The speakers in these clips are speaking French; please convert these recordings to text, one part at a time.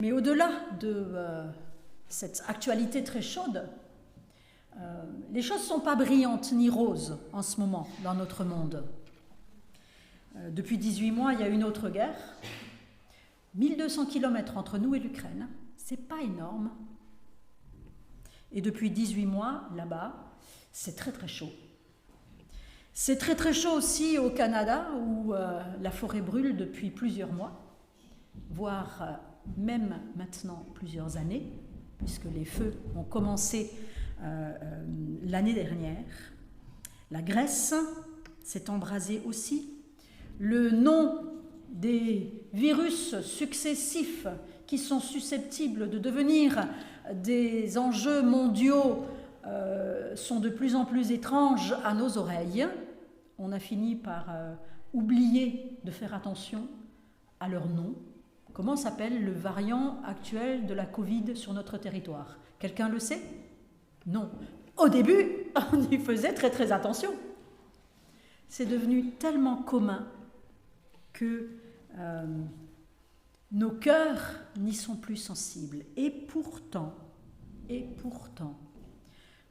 Mais au-delà de cette actualité très chaude, les choses ne sont pas brillantes ni roses en ce moment dans notre monde. Depuis 18 mois, il y a une autre guerre. 1200 km entre nous et l'Ukraine, c'est pas énorme. Et depuis 18 mois, là-bas, c'est très très chaud. C'est très très chaud aussi au Canada, où la forêt brûle depuis plusieurs mois, voire même maintenant plusieurs années, puisque les feux ont commencé l'année dernière. La Grèce s'est embrasée aussi. Le nom des virus successifs qui sont susceptibles de devenir des enjeux mondiaux sont de plus en plus étranges à nos oreilles. On a fini par oublier de faire attention à leur nom. Comment s'appelle le variant actuel de la Covid sur notre territoire? Quelqu'un le sait? Non. Au début, on y faisait très très attention. C'est devenu tellement commun que nos cœurs n'y sont plus sensibles. Et pourtant,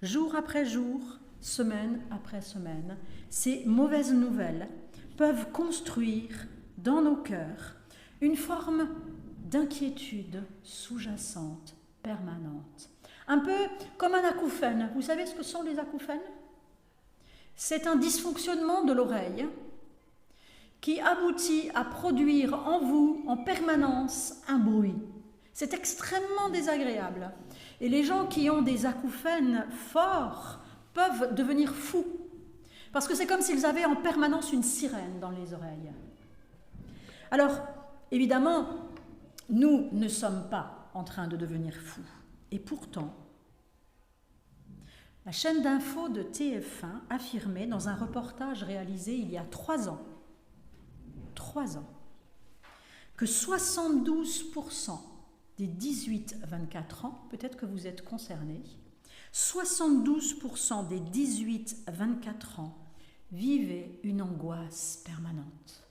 jour après jour, semaine après semaine, ces mauvaises nouvelles peuvent construire dans nos cœurs une forme d'inquiétude sous-jacente, permanente. Un peu comme un acouphène. Vous savez ce que sont les acouphènes? C'est un dysfonctionnement de l'oreille qui aboutit à produire en vous, en permanence, un bruit. C'est extrêmement désagréable. Et les gens qui ont des acouphènes forts peuvent devenir fous. Parce que c'est comme s'ils avaient en permanence une sirène dans les oreilles. Alors, évidemment, nous ne sommes pas en train de devenir fous. Et pourtant, la chaîne d'info de TF1 affirmait dans un reportage réalisé il y a 3 ans, que 72% des 18-24 ans, peut-être que vous êtes concernés, 72% des 18-24 ans vivaient une angoisse permanente,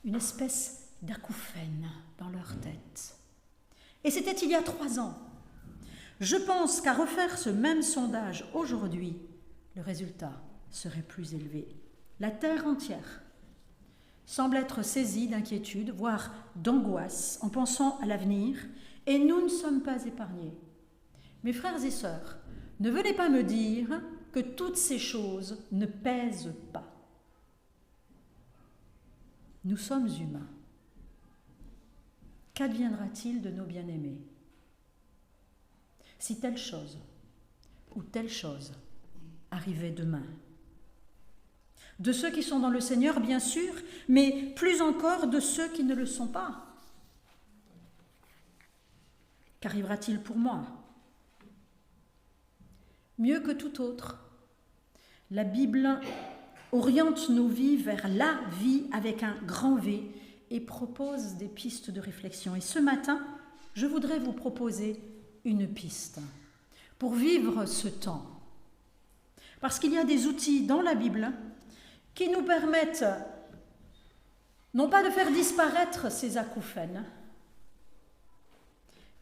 une espèce d'acouphène dans leur tête. Et c'était il y a 3 ans. Je pense qu'à refaire ce même sondage aujourd'hui, le résultat serait plus élevé. La Terre entière semble être saisie d'inquiétude, voire d'angoisse, en pensant à l'avenir, et nous ne sommes pas épargnés. Mes frères et sœurs, ne venez pas me dire que toutes ces choses ne pèsent pas. Nous sommes humains. Qu'adviendra-t-il de nos bien-aimés si telle chose ou telle chose arrivait demain? De ceux qui sont dans le Seigneur, bien sûr, mais plus encore de ceux qui ne le sont pas. Qu'arrivera-t-il pour moi? Mieux que tout autre, la Bible oriente nos vies vers la vie avec un grand V et propose des pistes de réflexion. Et ce matin, je voudrais vous proposer une piste pour vivre ce temps. Parce qu'il y a des outils dans la Bible qui nous permettent non pas de faire disparaître ces acouphènes,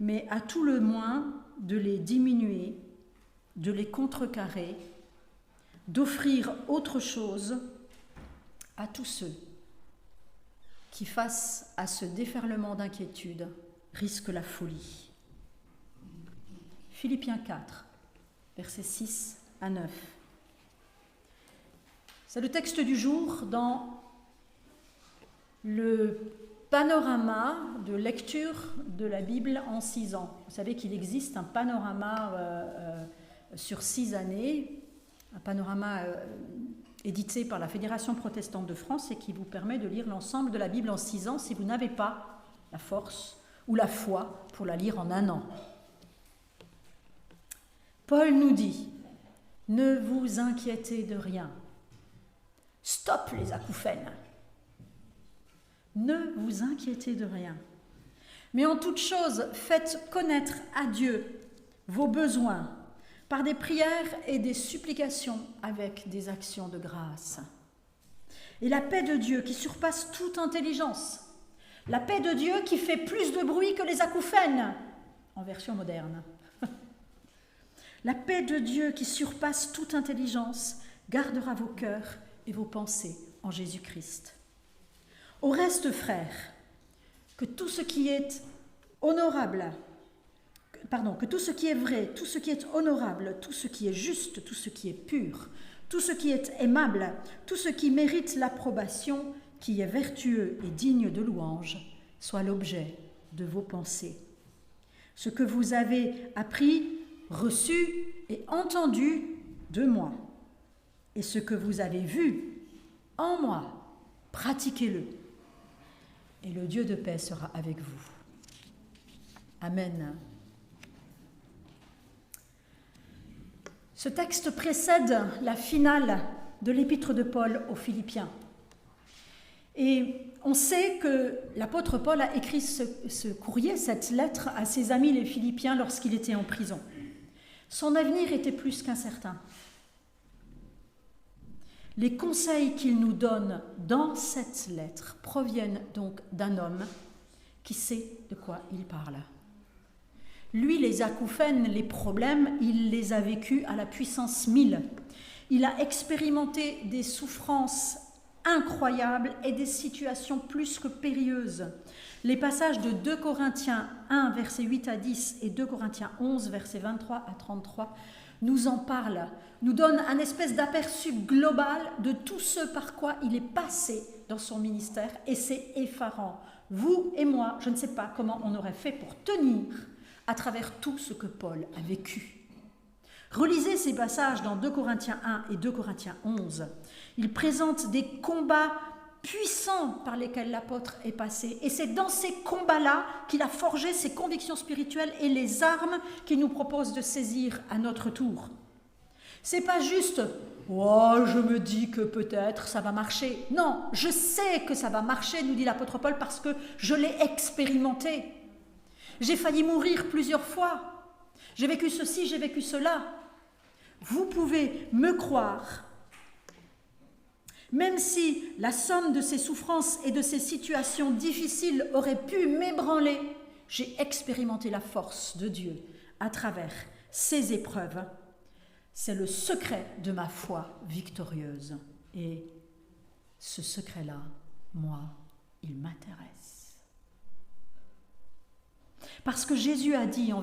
mais à tout le moins de les diminuer, de les contrecarrer, d'offrir autre chose à tous ceux qui, face à ce déferlement d'inquiétude, risquent la folie. Philippiens 4, versets 6 à 9. C'est le texte du jour dans le panorama de lecture de la Bible en 6 ans. Vous savez qu'il existe un panorama sur 6 années, un panorama édité par la Fédération protestante de France et qui vous permet de lire l'ensemble de la Bible en 6 ans si vous n'avez pas la force ou la foi pour la lire en 1 an. Paul nous dit, ne vous inquiétez de rien. Stop les acouphènes. Ne vous inquiétez de rien. Mais en toute chose, faites connaître à Dieu vos besoins par des prières et des supplications avec des actions de grâce. Et la paix de Dieu qui surpasse toute intelligence La paix de Dieu qui fait plus de bruit que les acouphènes, en version moderne. La paix de Dieu qui surpasse toute intelligence gardera vos cœurs et vos pensées en Jésus-Christ. Au reste, frères, que tout ce qui est honorable, que tout ce qui est vrai, tout ce qui est honorable, tout ce qui est juste, tout ce qui est pur, tout ce qui est aimable, tout ce qui mérite l'approbation, qui est vertueux et digne de louange, soit l'objet de vos pensées. Ce que vous avez appris, reçu et entendu de moi, et ce que vous avez vu en moi, pratiquez-le, et le Dieu de paix sera avec vous. Amen. Ce texte précède la finale de l'épître de Paul aux Philippiens. Et on sait que l'apôtre Paul a écrit ce courrier, cette lettre à ses amis les Philippiens lorsqu'il était en prison. Son avenir était plus qu'incertain. Les conseils qu'il nous donne dans cette lettre proviennent donc d'un homme qui sait de quoi il parle. Lui, les acouphènes, les problèmes, il les a vécus à la puissance 1000. Il a expérimenté des souffrances incroyables et des situations plus que périlleuses. Les passages de 2 Corinthiens 1, versets 8 à 10 et 2 Corinthiens 11, versets 23 à 33 nous en parlent, nous donnent un espèce d'aperçu global de tout ce par quoi il est passé dans son ministère, et c'est effarant. Vous et moi, je ne sais pas comment on aurait fait pour tenir à travers tout ce que Paul a vécu. Relisez ces passages dans 2 Corinthiens 1 et 2 Corinthiens 11. Ils présentent des combats puissants par lesquels l'apôtre est passé. Et c'est dans ces combats-là qu'il a forgé ses convictions spirituelles et les armes qu'il nous propose de saisir à notre tour. C'est pas juste « Oh, je me dis que peut-être ça va marcher ». Non, je sais que ça va marcher, nous dit l'apôtre Paul, parce que je l'ai expérimenté. J'ai failli mourir plusieurs fois. J'ai vécu ceci, j'ai vécu cela. Vous pouvez me croire, même si la somme de ces souffrances et de ces situations difficiles aurait pu m'ébranler, j'ai expérimenté la force de Dieu à travers ces épreuves. C'est le secret de ma foi victorieuse. Et ce secret-là, moi, il m'intéresse. Parce que Jésus a dit en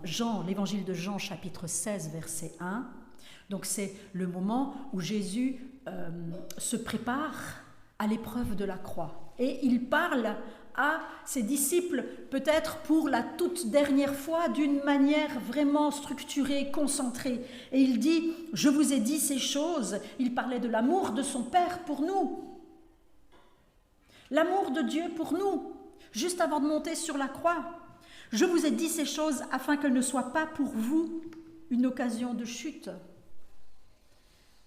Jean, l'évangile de Jean, chapitre 16, verset 1, donc c'est le moment où Jésus se prépare à l'épreuve de la croix. Et il parle à ses disciples, peut-être pour la toute dernière fois, d'une manière vraiment structurée, concentrée. Et il dit, je vous ai dit ces choses. Il parlait de l'amour de son Père pour nous. L'amour de Dieu pour nous, juste avant de monter sur la croix. Je vous ai dit ces choses afin qu'elles ne soient pas pour vous une occasion de chute.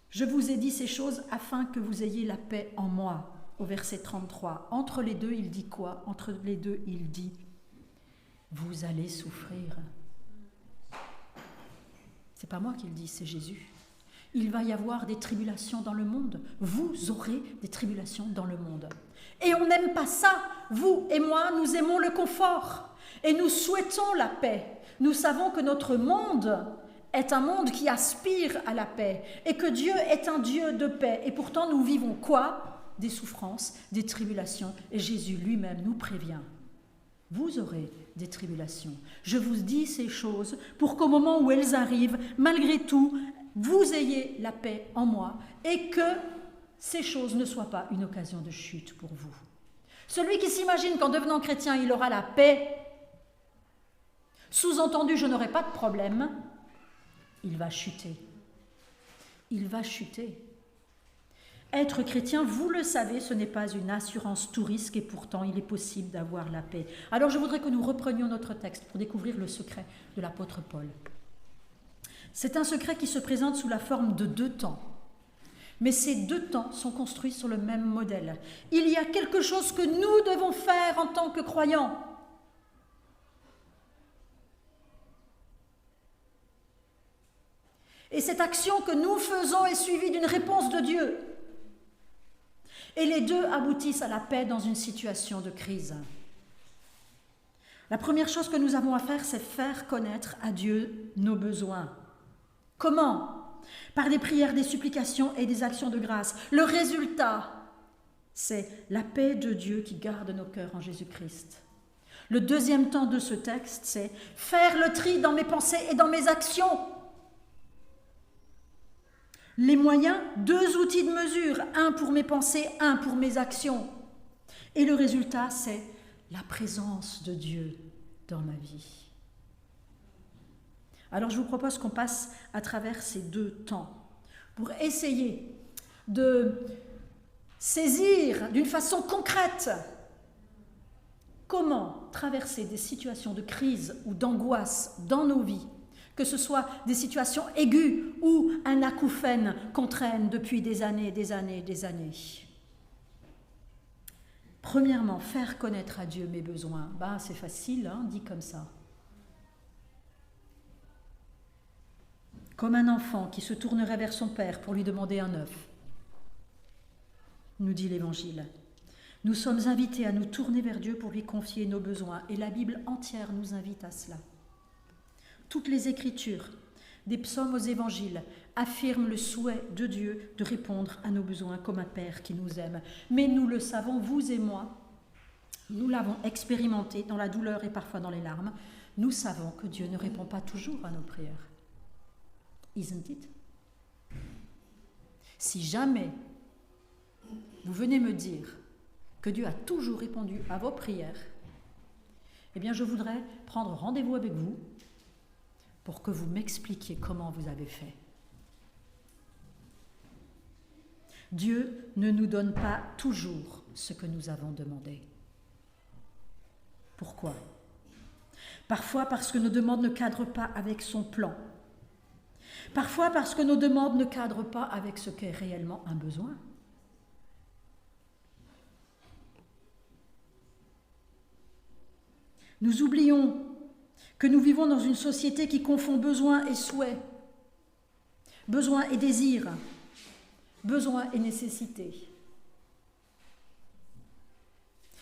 Je vous ai dit ces choses afin que vous ayez la paix en moi. Au verset 33. Entre les deux, il dit quoi? Entre les deux, il dit vous allez souffrir. C'est pas moi qui le dis, c'est Jésus. Il va y avoir des tribulations dans le monde. Vous aurez des tribulations dans le monde. Et on n'aime pas ça. Vous et moi, nous aimons le confort. Et nous souhaitons la paix. Nous savons que notre monde est un monde qui aspire à la paix. Et que Dieu est un Dieu de paix. Et pourtant, nous vivons quoi? Des souffrances, des tribulations. Et Jésus lui-même nous prévient. Vous aurez des tribulations. Je vous dis ces choses pour qu'au moment où elles arrivent, malgré tout, vous ayez la paix en moi et que ces choses ne soient pas une occasion de chute pour vous. Celui qui s'imagine qu'en devenant chrétien, il aura la paix, sous-entendu, je n'aurai pas de problème, il va chuter. Il va chuter. Être chrétien, vous le savez, ce n'est pas une assurance tout risque et pourtant il est possible d'avoir la paix. Alors je voudrais que nous reprenions notre texte pour découvrir le secret de l'apôtre Paul. C'est un secret qui se présente sous la forme de 2 temps. Mais ces 2 temps sont construits sur le même modèle. Il y a quelque chose que nous devons faire en tant que croyants. Et cette action que nous faisons est suivie d'une réponse de Dieu. Et les deux aboutissent à la paix dans une situation de crise. La première chose que nous avons à faire, c'est faire connaître à Dieu nos besoins. Comment ? Par des prières, des supplications et des actions de grâce. Le résultat, c'est la paix de Dieu qui garde nos cœurs en Jésus-Christ. Le deuxième temps de ce texte, c'est faire le tri dans mes pensées et dans mes actions. Les moyens, 2 outils de mesure, un pour mes pensées, un pour mes actions. Et le résultat, c'est la présence de Dieu dans ma vie. Alors je vous propose qu'on passe à travers ces 2 temps pour essayer de saisir d'une façon concrète comment traverser des situations de crise ou d'angoisse dans nos vies, que ce soit des situations aiguës ou un acouphène qu'on traîne depuis des années, des années, des années. Premièrement, faire connaître à Dieu mes besoins. C'est facile, dit comme ça. Comme un enfant qui se tournerait vers son père pour lui demander un œuf, nous dit l'Évangile. Nous sommes invités à nous tourner vers Dieu pour lui confier nos besoins, et la Bible entière nous invite à cela. Toutes les Écritures, des psaumes aux Évangiles, affirment le souhait de Dieu de répondre à nos besoins comme un Père qui nous aime. Mais nous le savons, vous et moi, nous l'avons expérimenté dans la douleur et parfois dans les larmes, nous savons que Dieu ne répond pas toujours à nos prières. Isn't it? Si jamais vous venez me dire que Dieu a toujours répondu à vos prières, eh bien je voudrais prendre rendez-vous avec vous pour que vous m'expliquiez comment vous avez fait. Dieu ne nous donne pas toujours ce que nous avons demandé. Pourquoi ? Parfois parce que nos demandes ne cadrent pas avec son plan. Parfois parce que nos demandes ne cadrent pas avec ce qu'est réellement un besoin. Nous oublions que nous vivons dans une société qui confond besoin et souhait, besoin et désir, besoin et nécessité.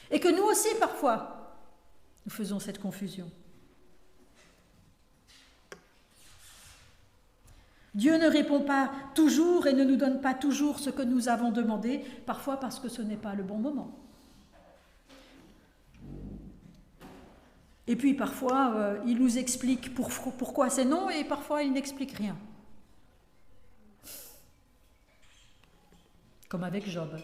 Et que nous aussi, parfois, nous faisons cette confusion. Dieu ne répond pas toujours et ne nous donne pas toujours ce que nous avons demandé, parfois parce que ce n'est pas le bon moment. Et puis parfois, il nous explique pourquoi c'est non et parfois il n'explique rien. Comme avec Job,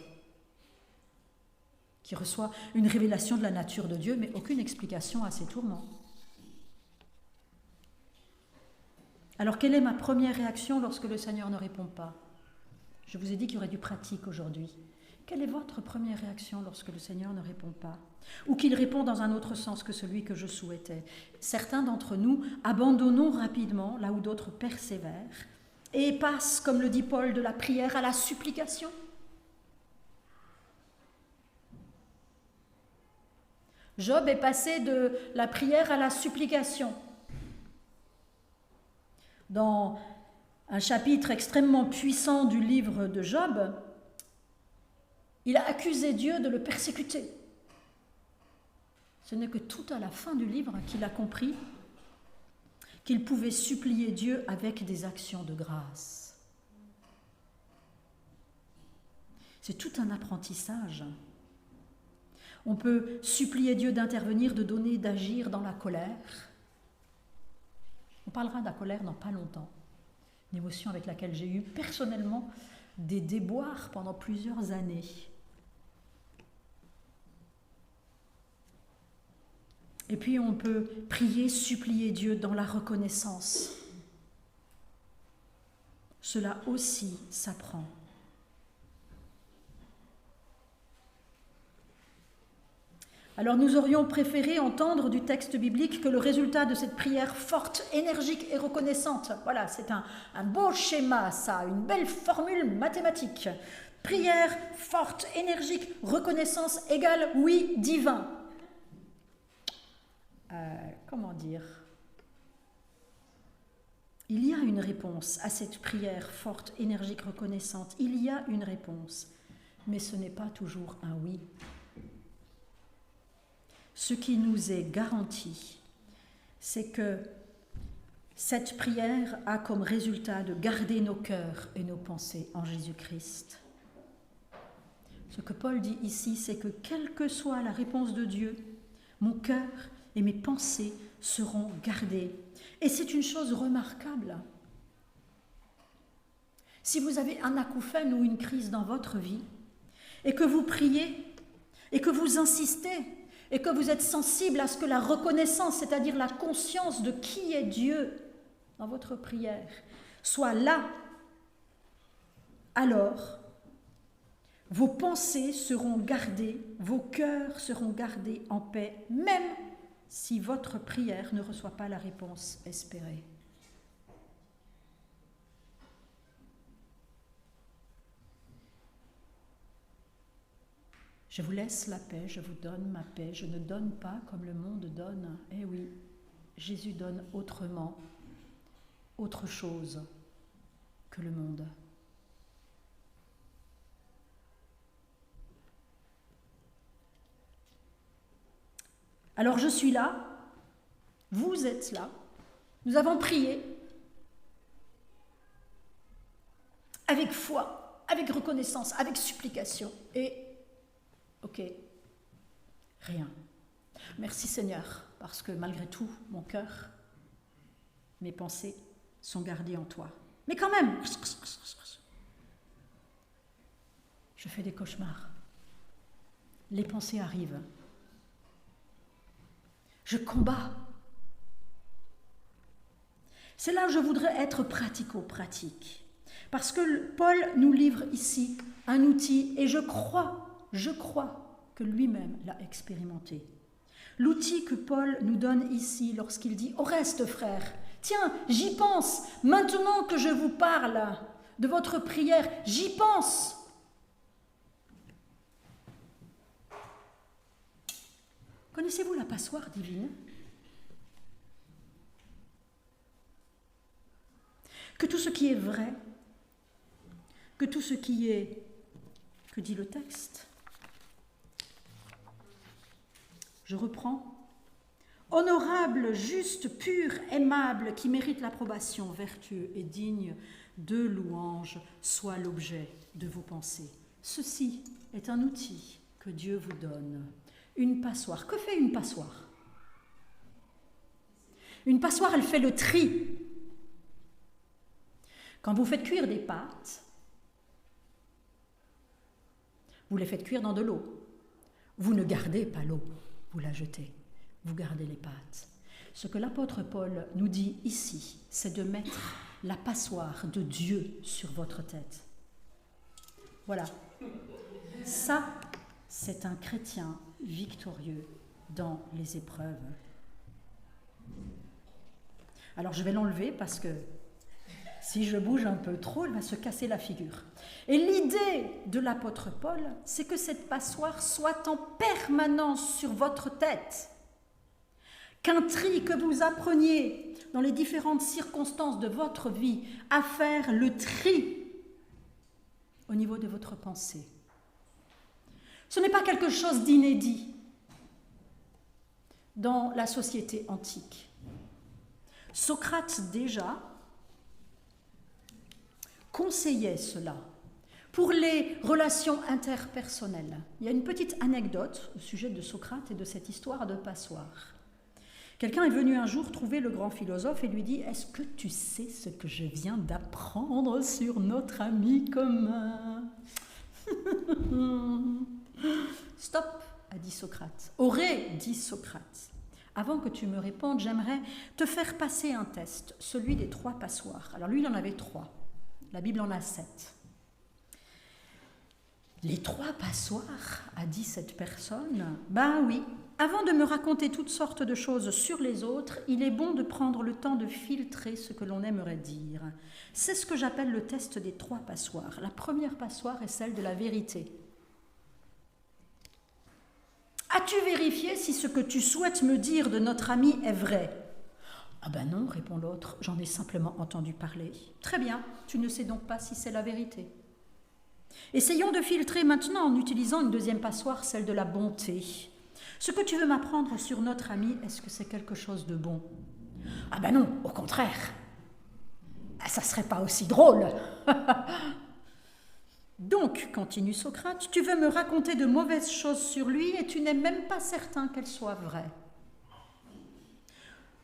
qui reçoit une révélation de la nature de Dieu, mais aucune explication à ses tourments. Alors, quelle est ma première réaction lorsque le Seigneur ne répond pas ? Je vous ai dit qu'il y aurait du pratique aujourd'hui. Quelle est votre première réaction lorsque le Seigneur ne répond pas ? Ou qu'il répond dans un autre sens que celui que je souhaitais ? Certains d'entre nous abandonnons rapidement là où d'autres persévèrent et passent, comme le dit Paul, de la prière à la supplication. Job est passé de la prière à la supplication. Dans un chapitre extrêmement puissant du livre de Job, il a accusé Dieu de le persécuter. Ce n'est que tout à la fin du livre qu'il a compris qu'il pouvait supplier Dieu avec des actions de grâce. C'est tout un apprentissage. On peut supplier Dieu d'intervenir, de donner, d'agir dans la colère. On parlera de la colère dans pas longtemps. Une émotion avec laquelle j'ai eu personnellement des déboires pendant plusieurs années. Et puis on peut prier, supplier Dieu dans la reconnaissance. Cela aussi s'apprend. Alors nous aurions préféré entendre du texte biblique que le résultat de cette prière forte, énergique et reconnaissante, voilà, c'est un beau schéma ça, une belle formule mathématique. Prière forte, énergique, reconnaissance égale oui divin. Comment dire ? Il y a une réponse à cette prière forte, énergique, reconnaissante. Il y a une réponse. mais ce n'est pas toujours un oui. Ce qui nous est garanti, c'est que cette prière a comme résultat de garder nos cœurs et nos pensées en Jésus-Christ. Ce que Paul dit ici, c'est que quelle que soit la réponse de Dieu, mon cœur et mes pensées seront gardés. Et c'est une chose remarquable. Si vous avez un acouphène ou une crise dans votre vie, et que vous priez, et que vous insistez, et que vous êtes sensible à ce que la reconnaissance, c'est-à-dire la conscience de qui est Dieu dans votre prière, soit là, alors vos pensées seront gardées, vos cœurs seront gardés en paix, même si votre prière ne reçoit pas la réponse espérée. Je vous laisse la paix, je vous donne ma paix, je ne donne pas comme le monde donne. Eh oui, Jésus donne autrement, autre chose que le monde. Alors je suis là, vous êtes là, nous avons prié avec foi, avec reconnaissance, avec supplication et ok, rien. Merci Seigneur, parce que malgré tout, mon cœur, mes pensées sont gardées en toi. Mais quand même, je fais des cauchemars. Les pensées arrivent. Je combats. C'est là où je voudrais être pratico-pratique. Parce que Paul nous livre ici un outil, et je crois que lui-même l'a expérimenté. L'outil que Paul nous donne ici lorsqu'il dit « Au reste, frères, tiens, j'y pense, maintenant que je vous parle de votre prière, j'y pense. » Connaissez-vous la passoire divine? Que tout ce qui est vrai, que tout ce qui est, que dit le texte? Je reprends. Honorable, juste, pur, aimable, qui mérite l'approbation, vertueux et digne de louange, soit l'objet de vos pensées. Ceci est un outil que Dieu vous donne. Une passoire. Que fait une passoire? Une passoire, elle fait le tri. Quand vous faites cuire des pâtes, vous les faites cuire dans de l'eau. Vous ne gardez pas l'eau, vous la jetez. Vous gardez les pâtes. Ce que l'apôtre Paul nous dit ici, c'est de mettre la passoire de Dieu sur votre tête. Voilà. Ça, c'est un chrétien victorieux dans les épreuves. Alors je vais l'enlever parce que si je bouge un peu trop, elle va se casser la figure. Et l'idée de l'apôtre Paul, c'est que cette passoire soit en permanence sur votre tête. Qu'un tri, que vous appreniez dans les différentes circonstances de votre vie à faire le tri au niveau de votre pensée. Ce n'est pas quelque chose d'inédit dans la société antique. Socrate déjà conseillait cela pour les relations interpersonnelles. Il y a une petite anecdote au sujet de Socrate et de cette histoire de passoire. Quelqu'un est venu un jour trouver le grand philosophe et lui dit « Est-ce que tu sais ce que je viens d'apprendre sur notre ami commun ?» Stop, a dit Socrate. Aurait dit Socrate. Avant que tu me répondes, j'aimerais te faire passer un test, celui des 3 passoires. Alors lui, il en avait 3. La Bible en a 7. Les 3 passoires, a dit cette personne. Ben oui, avant de me raconter toutes sortes de choses sur les autres, il est bon de prendre le temps de filtrer ce que l'on aimerait dire. C'est ce que j'appelle le test des 3 passoires. La première passoire est celle de la vérité. As-tu vérifié si ce que tu souhaites me dire de notre ami est vrai? Ah ben non, répond l'autre, j'en ai simplement entendu parler. Très bien, tu ne sais donc pas si c'est la vérité. Essayons de filtrer maintenant en utilisant une deuxième passoire, celle de la bonté. Ce que tu veux m'apprendre sur notre ami, est-ce que c'est quelque chose de bon? Ah ben non, au contraire. Ça serait pas aussi drôle. Donc, continue Socrate, tu veux me raconter de mauvaises choses sur lui et tu n'es même pas certain qu'elles soient vraies.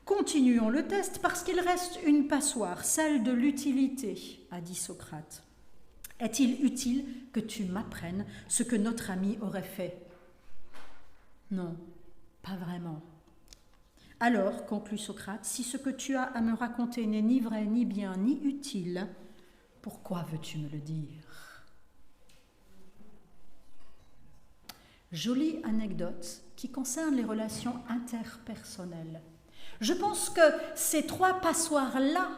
Continuons le test parce qu'il reste une passoire, celle de l'utilité, a dit Socrate. Est-il utile que tu m'apprennes ce que notre ami aurait fait? Non, pas vraiment. Alors, conclut Socrate, si ce que tu as à me raconter n'est ni vrai, ni bien, ni utile, pourquoi veux-tu me le dire? Jolie anecdote qui concerne les relations interpersonnelles. Je pense que ces trois passoires-là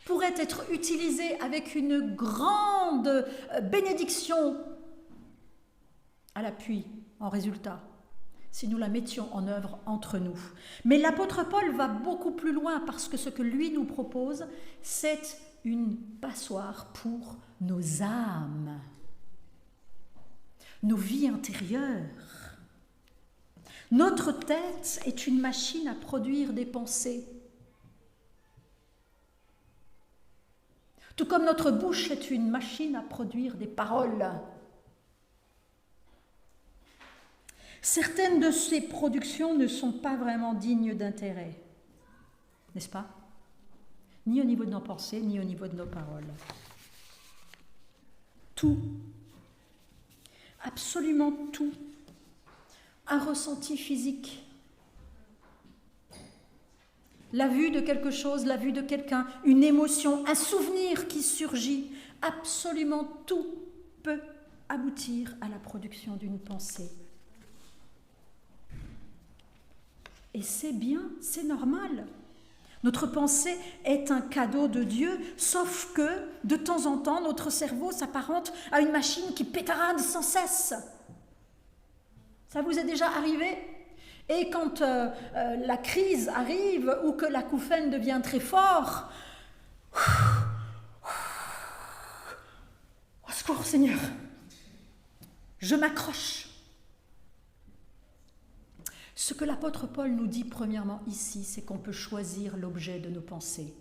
pourraient être utilisées avec une grande bénédiction à l'appui, en résultat, si nous la mettions en œuvre entre nous. Mais l'apôtre Paul va beaucoup plus loin parce que ce que lui nous propose, c'est une passoire pour nos âmes, nos vies intérieures. Notre tête est une machine à produire des pensées. Tout comme notre bouche est une machine à produire des paroles. Certaines de ces productions ne sont pas vraiment dignes d'intérêt, n'est-ce pas? Ni au niveau de nos pensées, ni au niveau de nos paroles. Tout, absolument tout, un ressenti physique, la vue de quelque chose, la vue de quelqu'un, une émotion, un souvenir qui surgit, absolument tout peut aboutir à la production d'une pensée. Et c'est bien, c'est normal. Notre pensée est un cadeau de Dieu, sauf que, de temps en temps, notre cerveau s'apparente à une machine qui pétarade sans cesse. Ça vous est déjà arrivé? Et quand la crise arrive ou que l'acouphène devient très fort, au secours Seigneur, je m'accroche. Ce que l'apôtre Paul nous dit premièrement ici, c'est qu'on peut choisir l'objet de nos pensées.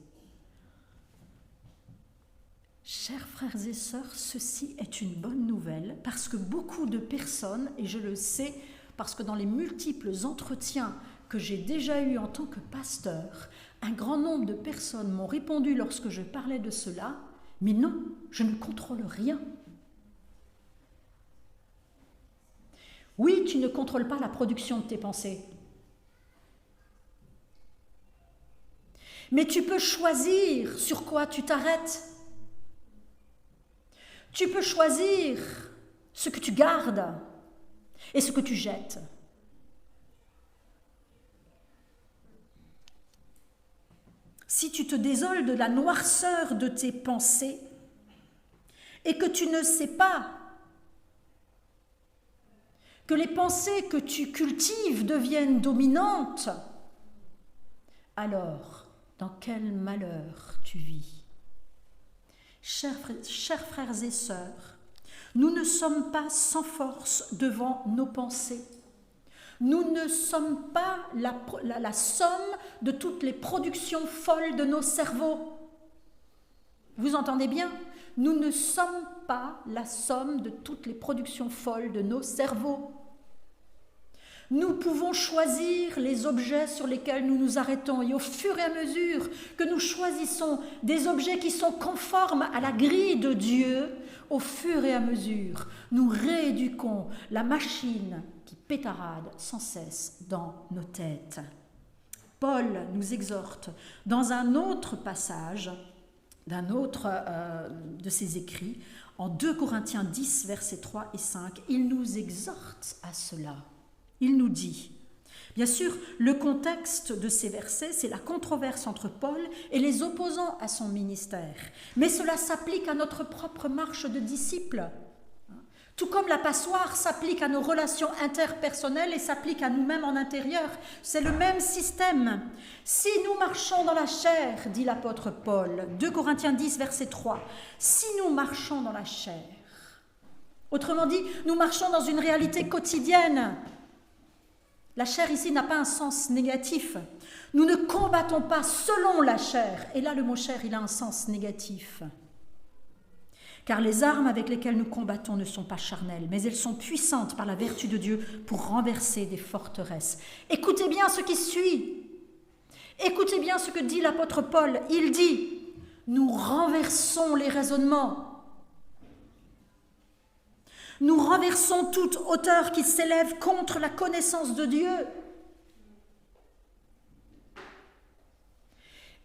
Chers frères et sœurs, ceci est une bonne nouvelle parce que beaucoup de personnes, et je le sais parce que dans les multiples entretiens que j'ai déjà eus en tant que pasteur, un grand nombre de personnes m'ont répondu lorsque je parlais de cela, mais non, je ne contrôle rien. Oui, tu ne contrôles pas la production de tes pensées. Mais tu peux choisir sur quoi tu t'arrêtes. Tu peux choisir ce que tu gardes et ce que tu jettes. Si tu te désoles de la noirceur de tes pensées et que tu ne sais pas que les pensées que tu cultives deviennent dominantes, alors, dans quel malheur tu vis? Chers frères et sœurs, nous ne sommes pas sans force devant nos pensées. Nous ne sommes pas la somme de toutes les productions folles de nos cerveaux. Vous entendez bien? Nous ne sommes pas la somme de toutes les productions folles de nos cerveaux. Nous pouvons choisir les objets sur lesquels nous nous arrêtons et au fur et à mesure que nous choisissons des objets qui sont conformes à la grille de Dieu, au fur et à mesure, nous rééduquons la machine qui pétarade sans cesse dans nos têtes. Paul nous exhorte dans un autre passage d'un autre de ses écrits, en 2 Corinthiens 10, versets 3 et 5, il nous exhorte à cela. Il nous dit, bien sûr, le contexte de ces versets, c'est la controverse entre Paul et les opposants à son ministère. Mais cela s'applique à notre propre marche de disciples. Tout comme la passoire s'applique à nos relations interpersonnelles et s'applique à nous-mêmes en intérieur. C'est le même système. Si nous marchons dans la chair, dit l'apôtre Paul, 2 Corinthiens 10, verset 3, si nous marchons dans la chair, Autrement dit, nous marchons dans une réalité quotidienne. La chair ici n'a pas un sens négatif. Nous ne combattons pas selon la chair. Et là, le mot chair, il a un sens négatif. Car les armes avec lesquelles nous combattons ne sont pas charnelles, mais elles sont puissantes par la vertu de Dieu pour renverser des forteresses. Écoutez bien ce qui suit. Écoutez bien ce que dit l'apôtre Paul. Il dit, nous renversons les raisonnements. Nous renversons toute hauteur qui s'élève contre la connaissance de Dieu.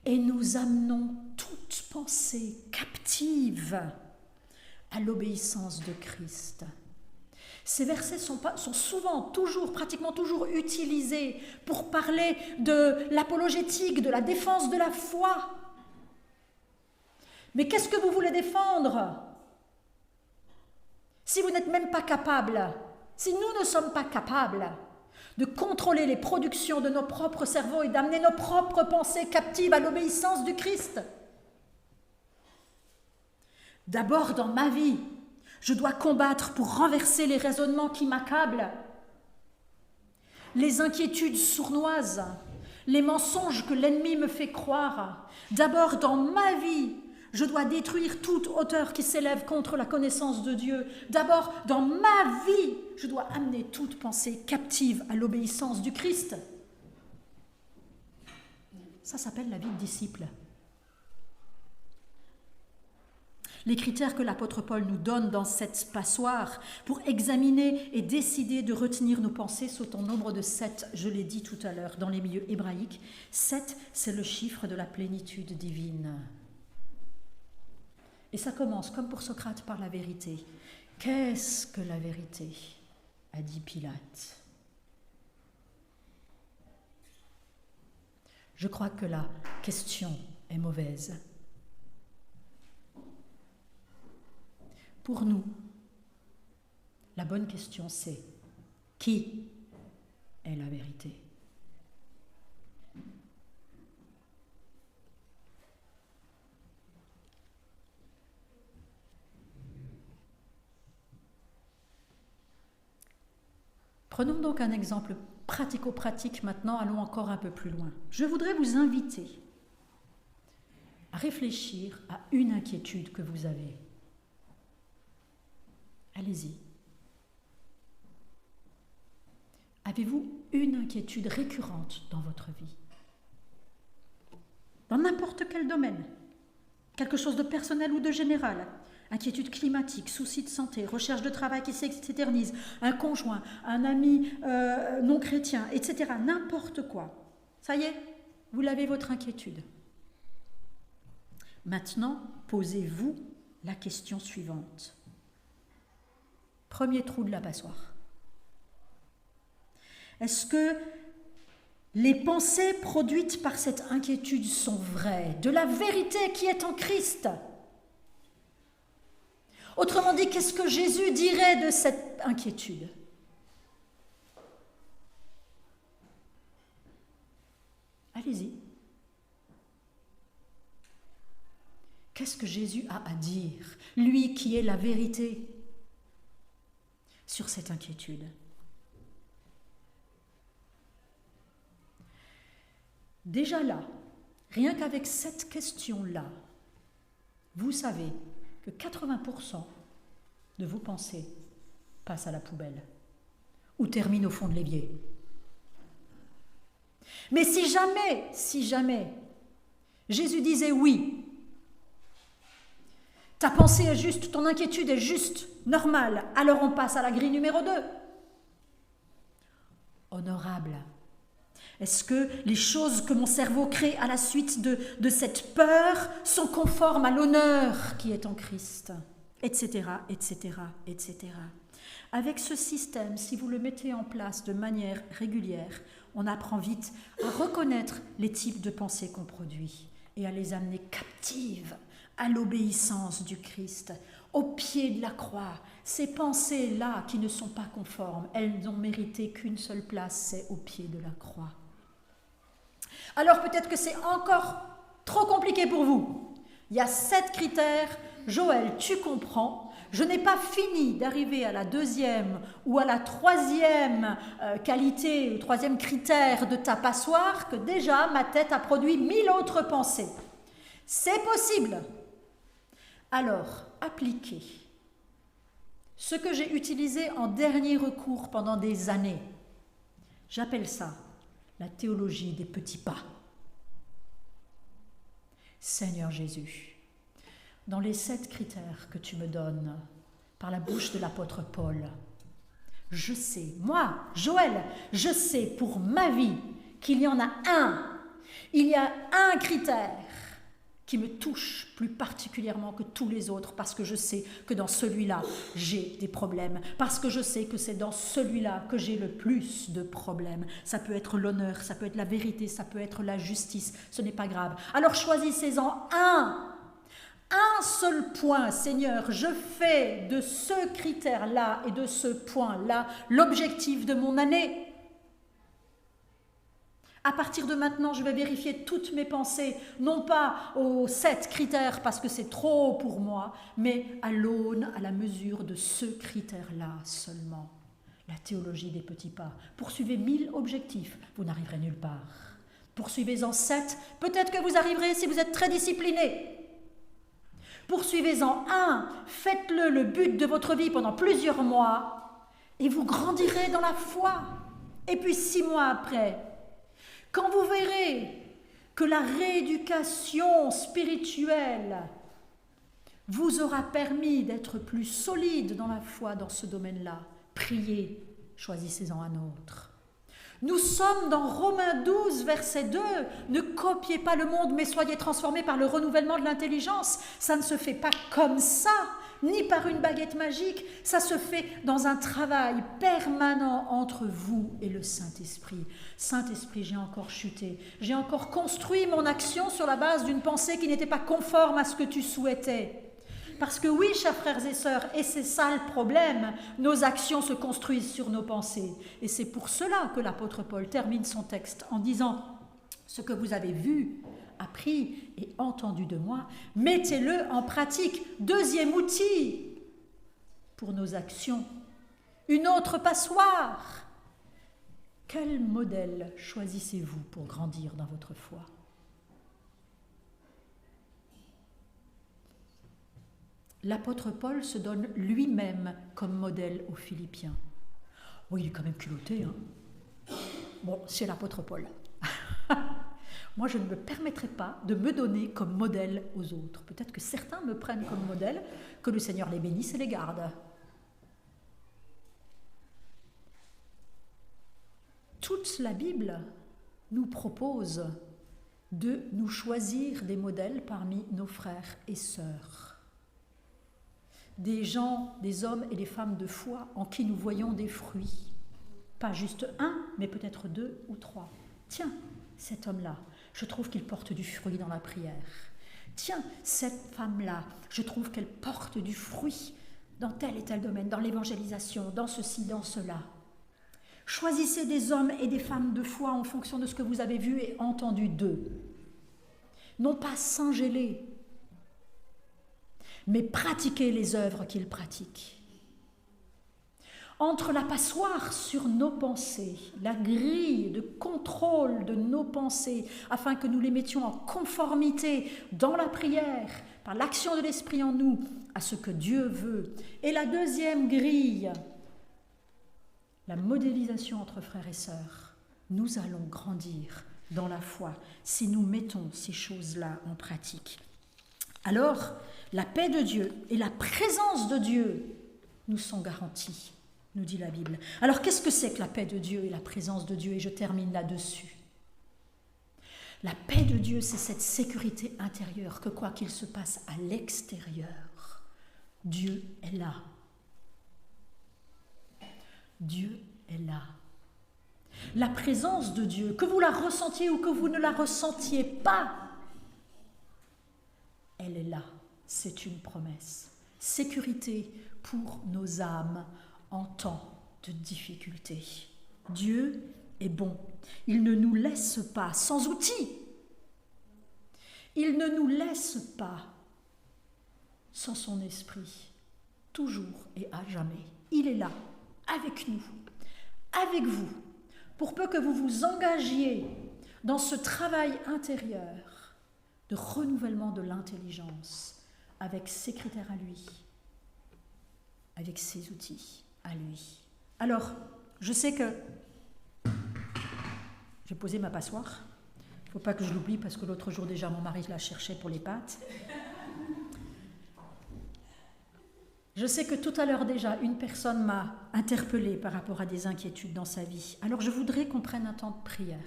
Et nous amenons toute pensée captive à l'obéissance de Christ. Ces versets sont souvent, pratiquement toujours utilisés pour parler de l'apologétique, de la défense de la foi. Mais qu'est-ce que vous voulez défendre ? Si vous n'êtes même pas capable, si nous ne sommes pas capables de contrôler les productions de nos propres cerveaux et d'amener nos propres pensées captives à l'obéissance du Christ. D'abord dans ma vie, je dois combattre pour renverser les raisonnements qui m'accablent, les inquiétudes sournoises, les mensonges que l'ennemi me fait croire. D'abord dans ma vie, je dois détruire toute hauteur qui s'élève contre la connaissance de Dieu. D'abord, dans ma vie, je dois amener toute pensée captive à l'obéissance du Christ. Ça s'appelle la vie de disciple. Les critères que l'apôtre Paul nous donne dans cette passoire pour examiner et décider de retenir nos pensées sont en nombre de 7, je l'ai dit tout à l'heure, dans les milieux hébraïques. 7, c'est le chiffre de la plénitude divine. Et ça commence, comme pour Socrate, par la vérité. Qu'est-ce que la vérité ? A dit Pilate. Je crois que la question est mauvaise. Pour nous, la bonne question c'est qui est la vérité ? Prenons donc un exemple pratico-pratique maintenant, allons encore un peu plus loin. Je voudrais vous inviter à réfléchir à une inquiétude que vous avez. Allez-y. Avez-vous une inquiétude récurrente dans votre vie ? Dans n'importe quel domaine. Quelque chose de personnel ou de général. Inquiétude climatique, soucis de santé, recherche de travail qui s'éternise, un conjoint, un ami non chrétien, etc. N'importe quoi. Ça y est, vous l'avez votre inquiétude. Maintenant, posez-vous la question suivante. Premier trou de la passoire. Est-ce que les pensées produites par cette inquiétude sont vraies, de la vérité qui est en Christ ? Autrement dit, qu'est-ce que Jésus dirait de cette inquiétude ? Allez-y. Qu'est-ce que Jésus a à dire, lui qui est la vérité, sur cette inquiétude ? Déjà là, rien qu'avec cette question-là, vous savez que 80% de vos pensées passent à la poubelle ou terminent au fond de l'évier. Mais si jamais, Jésus disait oui, ta pensée est juste, ton inquiétude est juste, normale, alors on passe à la grille numéro 2. Honorable. Est-ce que les choses que mon cerveau crée à la suite de cette peur sont conformes à l'honneur qui est en Christ ? Etc., etc., etc. Avec ce système, si vous le mettez en place de manière régulière, on apprend vite à reconnaître les types de pensées qu'on produit et à les amener captives à l'obéissance du Christ, au pied de la croix. Ces pensées-là qui ne sont pas conformes, elles n'ont mérité qu'une seule place, c'est au pied de la croix. Alors peut-être que c'est encore trop compliqué pour vous. Il y a 7 critères, Joël, tu comprends, je n'ai pas fini d'arriver à la deuxième ou à la troisième qualité, ou troisième critère de ta passoire, que déjà ma tête a produit 1000 autres pensées. C'est possible. Alors, appliquez ce que j'ai utilisé en dernier recours pendant des années. J'appelle ça la théologie des petits pas. Seigneur Jésus, dans les 7 critères que tu me donnes par la bouche de l'apôtre Paul, je sais, moi, Joël, je sais pour ma vie qu'il y en a un. Il y a un critère qui me touche plus particulièrement que tous les autres, parce que je sais que dans celui-là, j'ai des problèmes, parce que je sais que c'est dans celui-là que j'ai le plus de problèmes. Ça peut être l'honneur, ça peut être la vérité, ça peut être la justice, ce n'est pas grave. Alors choisissez-en un seul point. Seigneur, je fais de ce critère-là et de ce point-là l'objectif de mon année. À partir de maintenant, je vais vérifier toutes mes pensées, non pas aux 7 critères parce que c'est trop pour moi, mais à l'aune, à la mesure de ce critère-là seulement. La théologie des petits pas. Poursuivez 1000 objectifs, vous n'arriverez nulle part. Poursuivez-en 7, peut-être que vous arriverez si vous êtes très discipliné. Poursuivez-en 1, faites-le le but de votre vie pendant plusieurs mois et vous grandirez dans la foi. Et puis 6 mois après, quand vous verrez que la rééducation spirituelle vous aura permis d'être plus solide dans la foi dans ce domaine-là, priez, choisissez-en un autre. Nous sommes dans Romains 12, verset 2. Ne copiez pas le monde, mais soyez transformés par le renouvellement de l'intelligence. Ça ne se fait pas comme ça, ni par une baguette magique. Ça se fait dans un travail permanent entre vous et le Saint-Esprit. Saint-Esprit, j'ai encore chuté. J'ai encore construit mon action sur la base d'une pensée qui n'était pas conforme à ce que tu souhaitais. Parce que oui, chers frères et sœurs, et c'est ça le problème, nos actions se construisent sur nos pensées. Et c'est pour cela que l'apôtre Paul termine son texte en disant « Ce que vous avez vu, appris et entendu de moi, mettez-le en pratique. » Deuxième outil pour nos actions. Une autre passoire. Quel modèle choisissez-vous pour grandir dans votre foi ? L'apôtre Paul se donne lui-même comme modèle aux Philippiens. Oh, il est quand même culotté, hein ? Bon, c'est l'apôtre Paul. Moi, je ne me permettrai pas de me donner comme modèle aux autres. Peut-être que certains me prennent comme modèle, que le Seigneur les bénisse et les garde. Toute la Bible nous propose de nous choisir des modèles parmi nos frères et sœurs. Des gens, des hommes et des femmes de foi en qui nous voyons des fruits. Pas juste un, mais peut-être 2 ou 3. Tiens, cet homme-là, je trouve qu'il porte du fruit dans la prière. Tiens, cette femme-là, je trouve qu'elle porte du fruit dans tel et tel domaine, dans l'évangélisation, dans ceci, dans cela. Choisissez des hommes et des femmes de foi en fonction de ce que vous avez vu et entendu d'eux. Non pas singez-les, mais pratiquez les œuvres qu'ils pratiquent. Entre la passoire sur nos pensées, la grille de contrôle de nos pensées, afin que nous les mettions en conformité dans la prière, par l'action de l'Esprit en nous, à ce que Dieu veut. Et la deuxième grille, la modélisation entre frères et sœurs. Nous allons grandir dans la foi si nous mettons ces choses-là en pratique. Alors, la paix de Dieu et la présence de Dieu nous sont garanties, nous dit la Bible. Alors, qu'est-ce que c'est que la paix de Dieu et la présence de Dieu ? Et je termine là-dessus. La paix de Dieu, c'est cette sécurité intérieure que quoi qu'il se passe à l'extérieur, Dieu est là. Dieu est là. La présence de Dieu, que vous la ressentiez ou que vous ne la ressentiez pas, elle est là. C'est une promesse. Sécurité pour nos âmes en temps de difficulté. Dieu est bon. Il ne nous laisse pas sans outils. Il ne nous laisse pas sans son esprit, toujours et à jamais. Il est là, avec nous, avec vous, pour peu que vous vous engagiez dans ce travail intérieur de renouvellement de l'intelligence, avec ses critères à lui, avec ses outils à lui. Alors, je sais que j'ai posé ma passoire. Il ne faut pas que je l'oublie parce que l'autre jour déjà, mon mari la cherchait pour les pâtes. Je sais que tout à l'heure déjà, une personne m'a interpellée par rapport à des inquiétudes dans sa vie. Alors je voudrais qu'on prenne un temps de prière.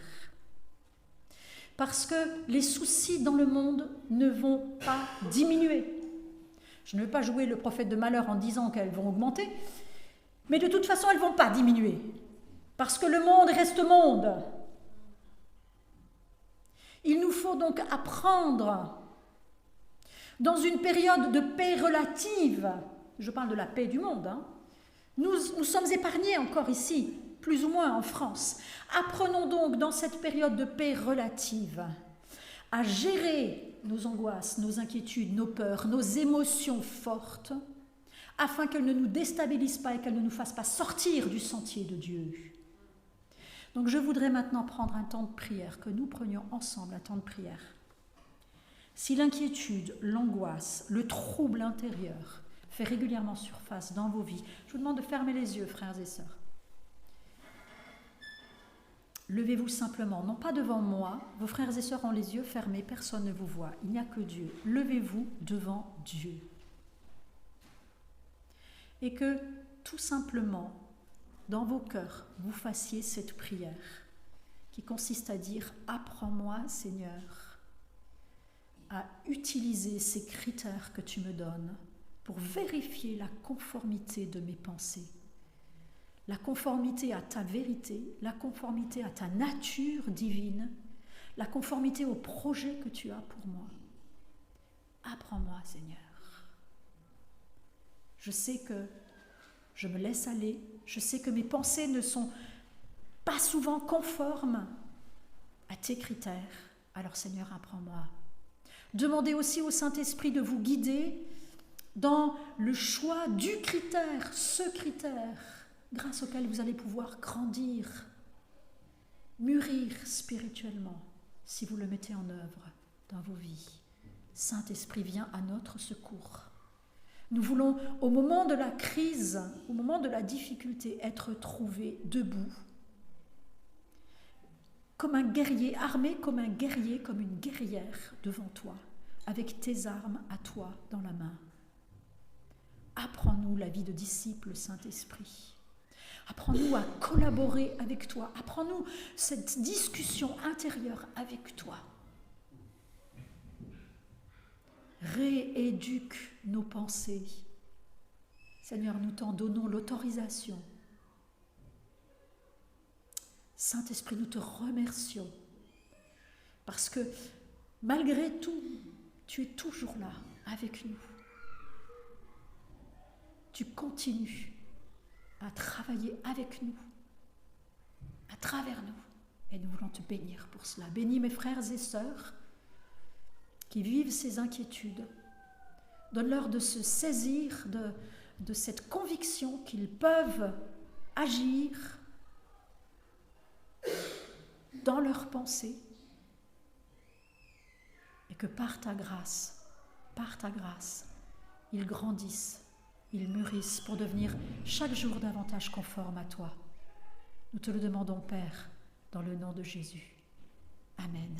Parce que les soucis dans le monde ne vont pas diminuer. Je ne veux pas jouer le prophète de malheur en disant qu'elles vont augmenter, mais de toute façon, elles ne vont pas diminuer. Parce que le monde reste monde. Il nous faut donc apprendre, dans une période de paix relative, je parle de la paix du monde, nous sommes épargnés encore ici, plus ou moins en France. Apprenons donc dans cette période de paix relative à gérer nos angoisses, nos inquiétudes, nos peurs, nos émotions fortes, afin qu'elles ne nous déstabilisent pas et qu'elles ne nous fassent pas sortir du sentier de Dieu. Donc je voudrais maintenant prendre un temps de prière, que nous prenions ensemble un temps de prière. Si l'inquiétude, l'angoisse, le trouble intérieur fait régulièrement surface dans vos vies, je vous demande de fermer les yeux, frères et sœurs. Levez-vous simplement, non pas devant moi, vos frères et sœurs ont les yeux fermés, personne ne vous voit, il n'y a que Dieu. Levez-vous devant Dieu. Et que, tout simplement, dans vos cœurs, vous fassiez cette prière qui consiste à dire « Apprends-moi, Seigneur, à utiliser ces critères que tu me donnes pour vérifier la conformité de mes pensées, la conformité à ta vérité, la conformité à ta nature divine, la conformité au projet que tu as pour moi. Apprends-moi, Seigneur. Je sais que je me laisse aller, je sais que mes pensées ne sont pas souvent conformes à tes critères. Alors, Seigneur, apprends-moi. Demandez aussi au Saint-Esprit de vous guider dans le choix du critère, ce critère, grâce auquel vous allez pouvoir grandir, mûrir spirituellement, si vous le mettez en œuvre dans vos vies. Saint-Esprit, viens à notre secours. Nous voulons, au moment de la crise, au moment de la difficulté, être trouvés debout, comme un guerrier, armé comme un guerrier, comme une guerrière devant toi, avec tes armes à toi dans la main. Apprends-nous la vie de disciple, Saint-Esprit. Apprends-nous à collaborer avec toi. Apprends-nous cette discussion intérieure avec toi. Rééduque nos pensées. Seigneur, nous t'en donnons l'autorisation. Saint-Esprit, nous te remercions parce que malgré tout, tu es toujours là avec nous. Tu continues à travailler avec nous, à travers nous, et nous voulons te bénir pour cela. Bénis mes frères et sœurs qui vivent ces inquiétudes. Donne-leur de se saisir de cette conviction qu'ils peuvent agir dans leurs pensées et que par ta grâce, ils grandissent, ils mûrissent pour devenir chaque jour davantage conformes à toi. Nous te le demandons, Père, dans le nom de Jésus. Amen.